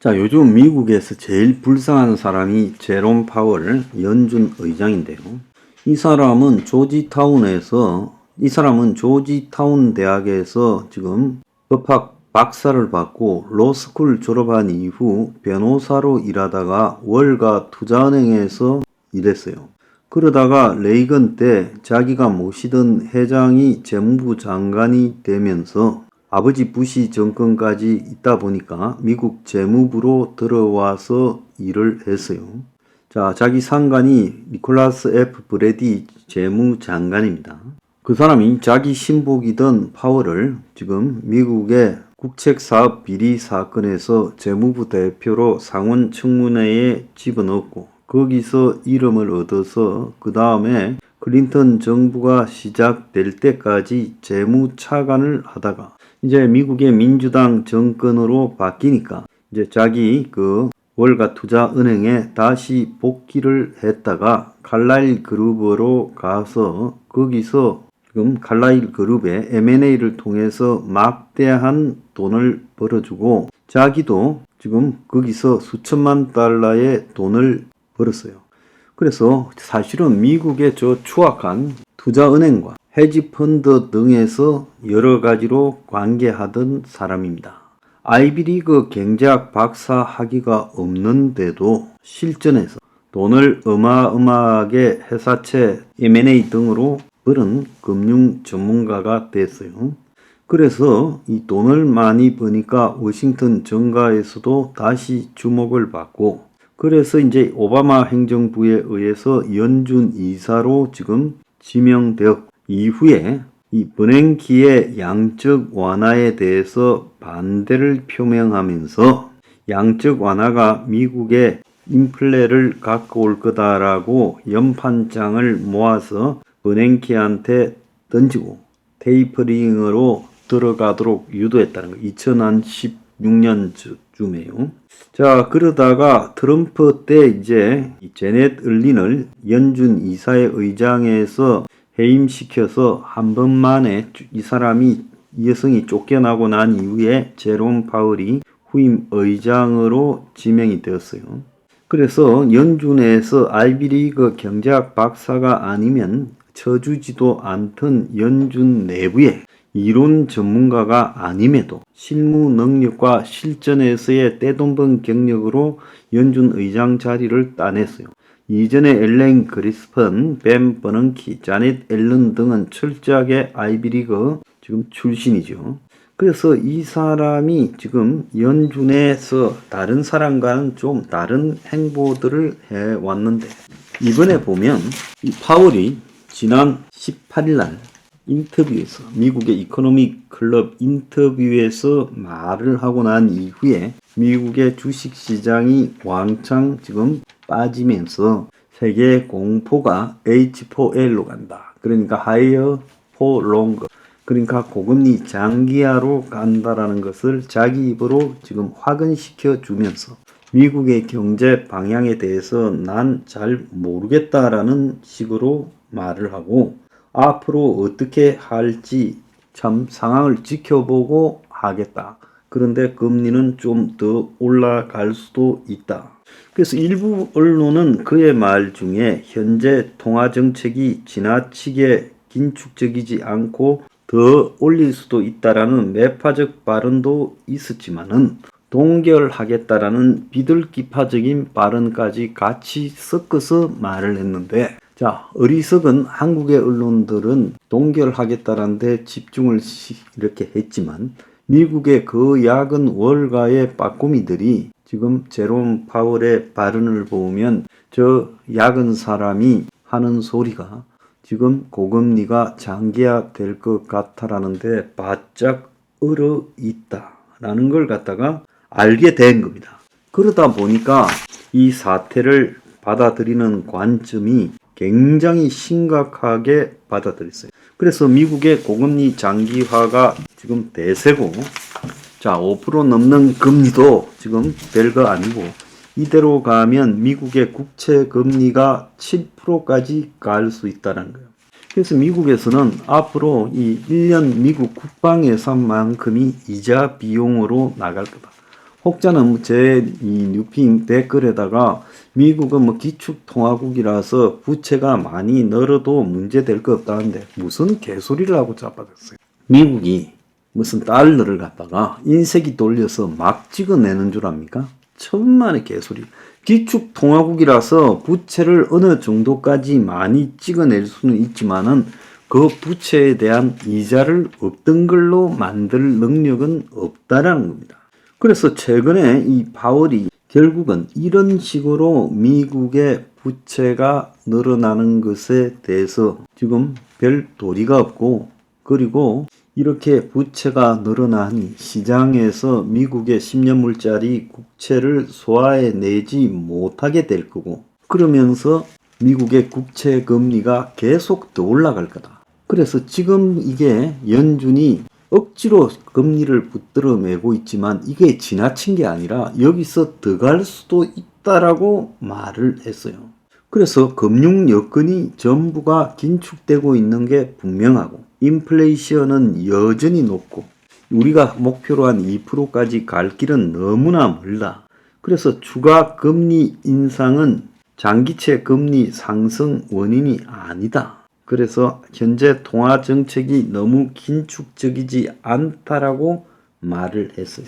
자, 요즘 미국에서 제일 불쌍한 사람이 제롬 파월 연준 의장인데요. 이 사람은 조지타운 대학에서 지금 법학 박사를 받고 로스쿨 졸업한 이후 변호사로 일하다가 월가 투자은행에서 일했어요. 그러다가 레이건 때 자기가 모시던 회장이 재무부 장관이 되면서 아버지 부시 정권까지 있다 보니까 미국 재무부로 들어와서 일을 했어요. 자, 자기 상관이 니콜라스 F. 브래디 재무장관입니다. 그 사람이 자기 신복이던 파월을 지금 미국의 국책사업 비리 사건에서 재무부 대표로 상원 청문회에 집어넣고 거기서 이름을 얻어서 그 다음에 클린턴 정부가 시작될 때까지 재무차관을 하다가 이제 미국의 민주당 정권으로 바뀌니까 이제 자기 그 월가 투자은행에 다시 복귀를 했다가 칼라일 그룹으로 가서 거기서 지금 칼라일 그룹의 M&A를 통해서 막대한 돈을 벌어주고 자기도 지금 거기서 수천만 달러의 돈을 벌었어요. 그래서 사실은 미국의 저 추악한 투자은행과 헤지펀드 등에서 여러 가지로 관계하던 사람입니다. 아이비리그 경제학 박사 학위가 없는데도 실전에서 돈을 어마어마하게 회사채, M&A 등으로 벌은 금융 전문가가 됐어요. 그래서 이 돈을 많이 버니까 워싱턴 정가에서도 다시 주목을 받고 그래서 이제 오바마 행정부에 의해서 연준 이사로 지금 지명되었고 이후에 이 버냉키의 양적 완화에 대해서 반대를 표명하면서 양적 완화가 미국의 인플레를 갖고 올 거다라고 연판장을 모아서 버냉키한테 던지고 테이퍼링으로 들어가도록 유도했다는 거. 2016년쯤에요. 자, 그러다가 트럼프 때 이제 제넷 을린을 연준 이사회 의장에서 해임시켜서 한 번만에 이 여성이 쫓겨나고 난 이후에 제롬 파월이 후임 의장으로 지명이 되었어요. 그래서 연준에서 아이비리그 경제학 박사가 아니면 쳐주지도 않던 연준 내부에 이론 전문가가 아님에도 실무 능력과 실전에서의 떼돈번 경력으로 연준 의장 자리를 따냈어요. 이전에 엘렌 그리스펀, 벤 버넌키, 자넷 앨런 등은 철저하게 아이비리그 지금 출신이죠. 그래서 이 사람이 지금 연준에서 다른 사람과는 좀 다른 행보들을 해왔는데 이번에 보면 이 파월이 지난 18일 날 인터뷰에서 미국의 이코노믹 클럽 인터뷰에서 말을 하고 난 이후에 미국의 주식시장이 왕창 지금 빠지면서 세계 공포가 H4L로 간다. 그러니까 higher for longer. 그러니까 고금리 장기화로 간다라는 것을 자기 입으로 지금 확인시켜 주면서 미국의 경제 방향에 대해서 난 잘 모르겠다라는 식으로 말을 하고 앞으로 어떻게 할지 참 상황을 지켜보고 하겠다. 그런데 금리는 좀 더 올라갈 수도 있다. 그래서 일부 언론은 그의 말 중에 현재 통화정책이 지나치게 긴축적이지 않고 더 올릴 수도 있다라는 매파적 발언도 있었지만은 동결하겠다라는 비둘기파적인 발언까지 같이 섞어서 말을 했는데 자, 어리석은 한국의 언론들은 동결하겠다라는 데 집중을 이렇게 했지만 미국의 그 야근 월가의 빠꼬미들이 지금 제롬 파월의 발언을 보면 저 야근 사람이 하는 소리가 지금 고금리가 장기화 될 것 같다라는데 바짝 얼어 있다라는 걸 갖다가 알게 된 겁니다. 그러다 보니까 이 사태를 받아들이는 관점이 굉장히 심각하게 받아들였어요. 그래서 미국의 고금리 장기화가 지금 대세고 자, 5% 넘는 금리도 지금 별거 아니고 이대로 가면 미국의 국채 금리가 7%까지 갈 수 있다는 거예요. 그래서 미국에서는 앞으로 이 1년 미국 국방 예산만큼이 이자 비용으로 나갈 거다. 혹자는 제 이 뉴핑 댓글에다가 미국은 뭐 기축통화국이라서 부채가 많이 늘어도 문제될 거 없다는데 무슨 개소리를 하고 자빠졌어요. 미국이 무슨 달러를 갖다가 인쇄기 돌려서 막 찍어내는 줄 압니까? 천만의 개소리. 기축통화국이라서 부채를 어느 정도까지 많이 찍어낼 수는 있지만은 그 부채에 대한 이자를 없던 걸로 만들 능력은 없다라는 겁니다. 그래서 최근에 이 파월이 결국은 이런 식으로 미국의 부채가 늘어나는 것에 대해서 지금 별 도리가 없고, 그리고 이렇게 부채가 늘어나니 시장에서 미국의 10년물짜리 국채를 소화해내지 못하게 될 거고, 그러면서 미국의 국채 금리가 계속 더 올라갈 거다. 그래서 지금 이게 연준이 억지로 금리를 붙들어 매고 있지만 이게 지나친 게 아니라 여기서 더 갈 수도 있다라고 말을 했어요. 그래서 금융 여건이 전부가 긴축되고 있는 게 분명하고, 인플레이션은 여전히 높고, 우리가 목표로 한 2%까지 갈 길은 너무나 멀다. 그래서 추가 금리 인상은 장기채 금리 상승 원인이 아니다. 그래서 현재 통화 정책이 너무 긴축적이지 않다라고 말을 했어요.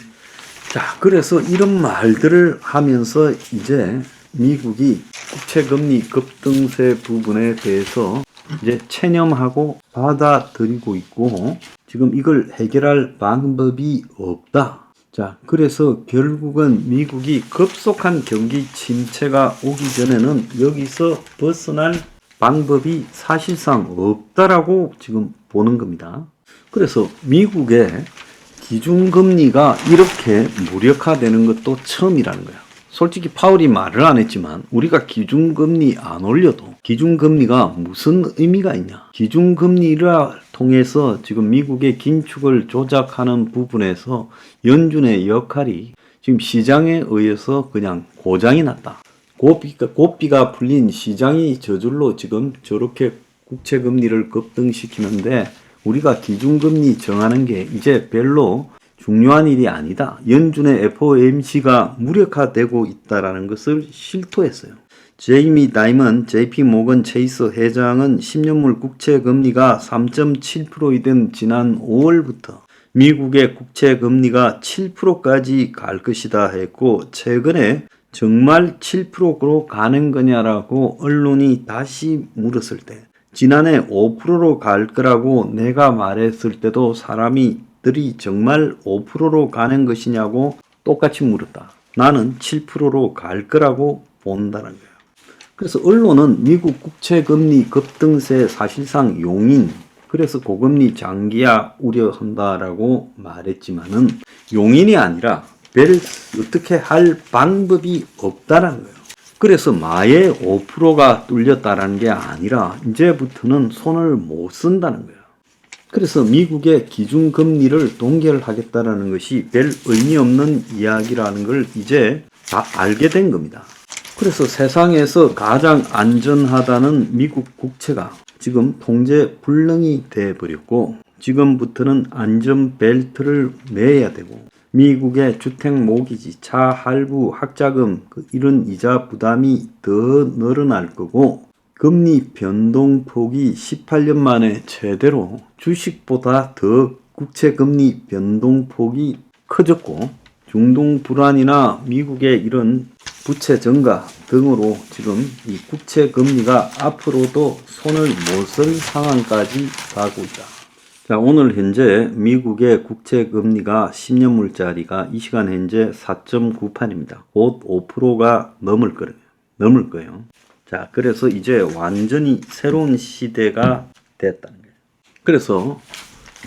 자, 그래서 이런 말들을 하면서 이제 미국이 국채금리 급등세 부분에 대해서 이제 체념하고 받아들이고 있고, 지금 이걸 해결할 방법이 없다. 자, 그래서 결국은 미국이 급속한 경기 침체가 오기 전에는 여기서 벗어날 방법이 사실상 없다라고 지금 보는 겁니다. 그래서 미국의 기준금리가 이렇게 무력화되는 것도 처음이라는 거야. 솔직히 파월이 말을 안 했지만 우리가 기준금리 안 올려도 기준금리가 무슨 의미가 있냐. 기준금리를 통해서 지금 미국의 긴축을 조작하는 부분에서 연준의 역할이 지금 시장에 의해서 그냥 고장이 났다. 고삐가 풀린 시장이 저절로 지금 저렇게 국채금리를 급등시키는데 우리가 기준금리 정하는 게 이제 별로 중요한 일이 아니다. 연준의 FOMC가 무력화되고 있다는 것을 실토했어요. 제이미 다이먼 JP 모건 체이스 회장은 10년물 국채 금리가 3.7%이던 지난 5월부터 미국의 국채 금리가 7%까지 갈 것이다 했고, 최근에 정말 7%로 가는 거냐라고 언론이 다시 물었을 때, 지난해 5%로 갈 거라고 내가 말했을 때도 사람들이 정말 5%로 가는 것이냐고 똑같이 물었다. 나는 7%로 갈 거라고 본다는 거예요. 그래서 언론은 미국 국채금리 급등세 사실상 용인, 그래서 고금리 장기화 우려한다라고 말했지만은 용인이 아니라 별 어떻게 할 방법이 없다라는 거예요. 그래서 마의 5%가 뚫렸다라는 게 아니라 이제부터는 손을 못 쓴다는 거예요. 그래서 미국의 기준금리를 동결하겠다라는 것이 별 의미 없는 이야기라는 걸 이제 다 알게 된 겁니다. 그래서 세상에서 가장 안전하다는 미국 국채가 지금 통제 불능이 돼버렸고, 지금부터는 안전벨트를 매야 되고, 미국의 주택 모기지, 차 할부, 학자금 이런 이자 부담이 더 늘어날 거고, 금리 변동폭이 18년 만에 제대로 주식보다 더 국채 금리 변동폭이 커졌고, 중동 불안이나 미국의 이런 부채 증가 등으로 지금 이 국채 금리가 앞으로도 손을 못 쓸 상황까지 가고 있다. 자, 오늘 현재 미국의 국채 금리가 10년물짜리가 이 시간 현재 4.98입니다. 곧 5%가 넘을 거예요. 자, 그래서 이제 완전히 새로운 시대가 됐다는 거예요. 그래서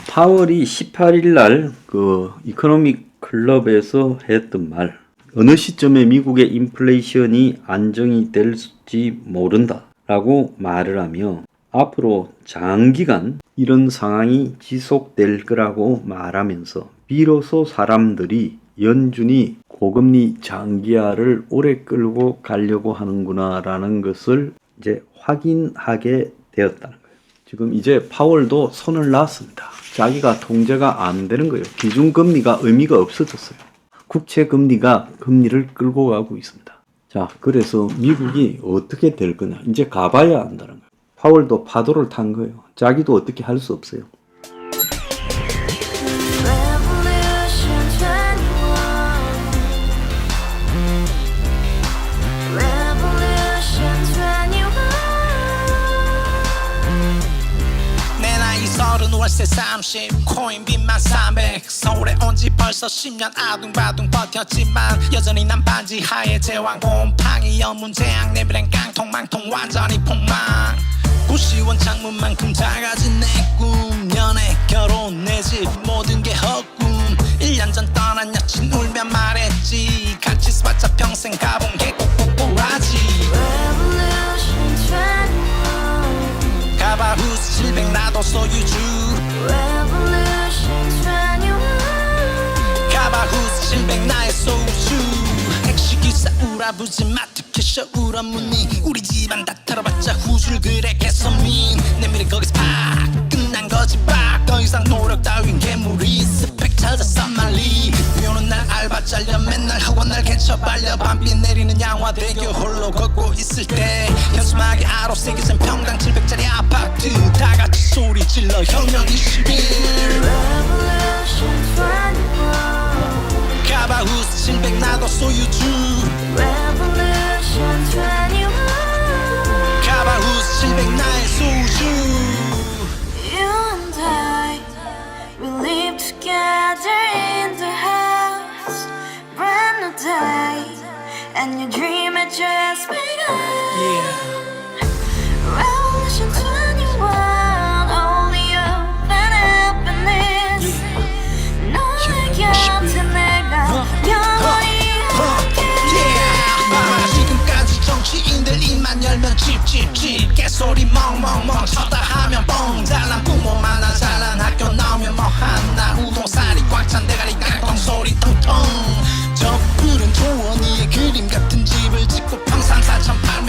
파월이 18일 날 그 이코노믹 클럽에서 했던 말, 어느 시점에 미국의 인플레이션이 안정이 될지 모른다 라고 말을 하며, 앞으로 장기간 이런 상황이 지속될 거라고 말하면서 비로소 사람들이 연준이 고금리 장기화를 오래 끌고 가려고 하는구나 라는 것을 이제 확인하게 되었다는 거예요. 지금 이제 파월도 손을 놨습니다. 자기가 통제가 안 되는 거예요. 기준금리가 의미가 없어졌어요. 국채 금리가 금리를 끌고 가고 있습니다. 자, 그래서 미국이 어떻게 될 거냐. 이제 가봐야 안다는 거예요. 파월도 파도를 탄 거예요. 자기도 어떻게 할 수 없어요. 월세 30 코인빚만 300 서울에 온 지 벌써 10년 아둥바둥 버텼지만 여전히 난 반지 하에 제왕 곰팡이 연문제약 내비랭 깡통 망통 완전히 폭망 고시원 창문만큼 작아진 내 꿈 연애 결혼 내 집 모든 게 헛꿈 1년 전 떠난 여친 울며 말했지 같이 써봤자 평생 가본 게 꼭꼭꼭하지 가바후스 700 나도 소유주 가바후스 700 나의 소주 택시기사 우라부지 마트 캐셔 울어무니 우리 집안 다 털어봤자 후줄 그래 개선민 내미래 거기서 팍 끝난 거지 팍 더 이상 노력 따윈 괴물이 스펙 찾아서 말리 비오는 날 알바 잘려 맨날 학원 날 개쳐 발려 밤비 내리는 양화대교 홀로 걷고 있을 때 현수막에 아로 새겨진 평당 700짜리 아파트 다같이 소리 질러 혁명 21 가바후스 700 나도 소유주 가바후스 700 나의 소주 Together in the house, brand new day, and your dream had just begun. Revolution 21, only open happiness. 너의 곁에 내가 영원히 함께. 지금까지 정치인들 입만 열면 찝찝찝 개소리 멍멍멍 쳤다 하면 뻥 잘난 부모 만나 잘난 학교 나오면 뭐 하나 우동살이 꽉 찬 대가리 깡통 소리 텅텅 저 푸른 조원이의 그림 같은 집을 짓고 평상 4,800